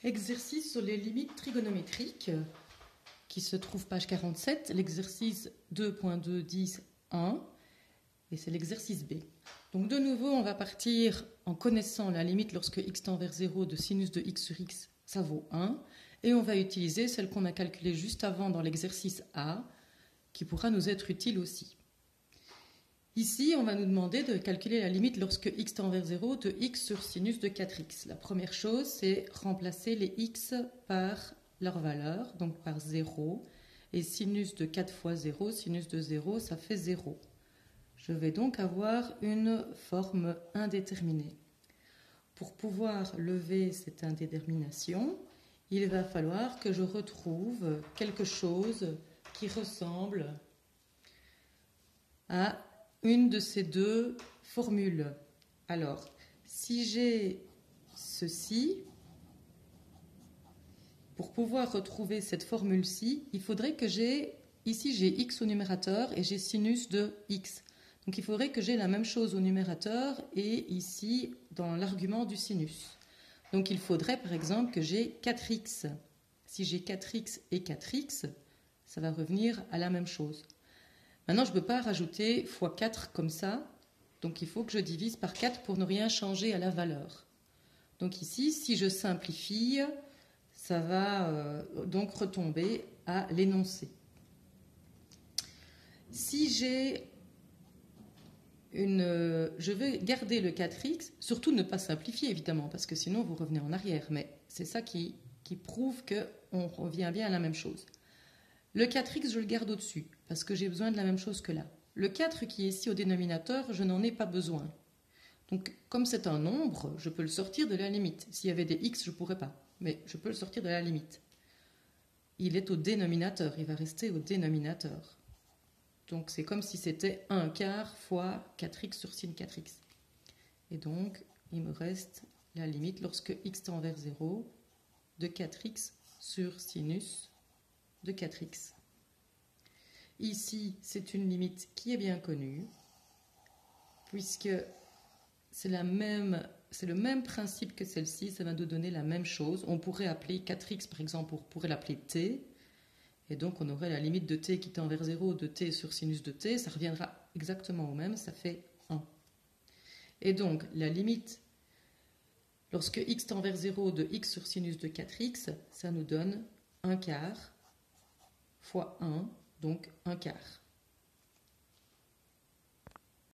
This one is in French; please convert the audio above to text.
Exercice sur les limites trigonométriques qui se trouve page 47, l'exercice 2.2.10.1 et c'est l'exercice B. Donc de nouveau, on va partir en connaissant la limite lorsque x tend vers 0 de sinus de x sur x, ça vaut 1. Et on va utiliser celle qu'on a calculée juste avant dans l'exercice A, qui pourra nous être utile aussi. Ici, on va nous demander de calculer la limite lorsque x tend vers 0 de x sur sinus de 4x. La première chose, c'est remplacer les x par leur valeur, donc par 0. Et sinus de 4 fois 0, sinus de 0, ça fait 0. Je vais donc avoir une forme indéterminée. Pour pouvoir lever cette indétermination, il va falloir que je retrouve quelque chose qui ressemble à une de ces deux formules. Alors, si j'ai ceci, pour pouvoir retrouver cette formule-ci, il faudrait que ici j'ai x au numérateur et j'ai sinus de x. Donc il faudrait que j'ai la même chose au numérateur et ici dans l'argument du sinus. Donc il faudrait par exemple que j'ai 4x. Si j'ai 4x et 4x, ça va revenir à la même chose. Maintenant, je ne peux pas rajouter fois 4 comme ça, donc il faut que je divise par 4 pour ne rien changer à la valeur. Donc ici, si je simplifie, ça va donc retomber à l'énoncé. Si j'ai je vais garder le 4x, surtout ne pas simplifier évidemment, parce que sinon vous revenez en arrière, mais c'est ça qui prouve qu'on revient bien à la même chose. Le 4x, je le garde au-dessus, parce que j'ai besoin de la même chose que là. Le 4 qui est ici au dénominateur, je n'en ai pas besoin. Donc, comme c'est un nombre, je peux le sortir de la limite. S'il y avait des x, je ne pourrais pas, mais je peux le sortir de la limite. Il est au dénominateur, il va rester au dénominateur. Donc, c'est comme si c'était 1/4 fois 4x sur sin 4x. Et donc, il me reste la limite lorsque x tend vers 0 de 4x sur sinus de 4x. Ici, c'est une limite qui est bien connue, puisque c'est le même principe que celle-ci, ça va nous donner la même chose. On pourrait appeler 4x, par exemple, on pourrait l'appeler t, et donc on aurait la limite de t qui tend vers 0 de t sur sinus de t, ça reviendra exactement au même, ça fait 1. Et donc, la limite, lorsque x tend vers 0 de x sur sinus de 4x, ça nous donne 1/4 fois 1, donc 1/4.